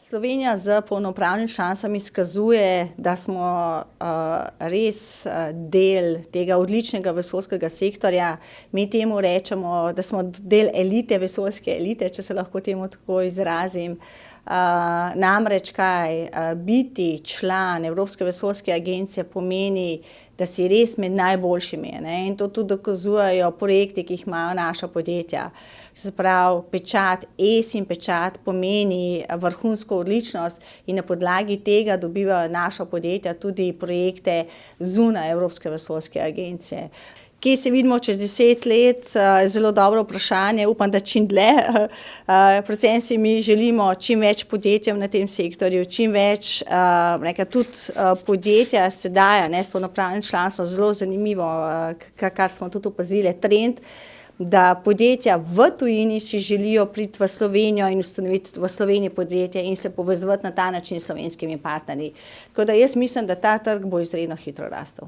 Slovenija z polnopravnim članstvom izkazuje, da smo res del tega odličnega vesoljskega sektorja. Mi temu rečemo, da smo del elite, vesoljske elite, če se lahko temu tako izrazim. Namreč biti član Evropske vesoljske agencije pomeni, da si res med najboljšimi, ne? In to tudi dokazujejo projekti, ki jih imajo naša podjetja. Se pravi, pečat ESIN pečat pomeni vrhunsko odličnost in na podlagi tega dobivajo naša podjetja tudi projekte zunaj Evropske vesoljske agencije. Kje se vidimo čez 10 let, zelo dobro vprašanje, upam, da čim dlje. Predvsem si mi želimo čim več podjetjem na tem sektorju, čim več, tudi podjetja sedaj, s polnopravnim članstvom, zelo zanimivo, kar smo tudi opazili, trend, da podjetja v tujini si želijo priti v Slovenijo in ustanoviti v Sloveniji podjetje in se povezovati na ta način s slovenskimi partnerji. Tako da jaz mislim, da ta trg bo izredno hitro rastel.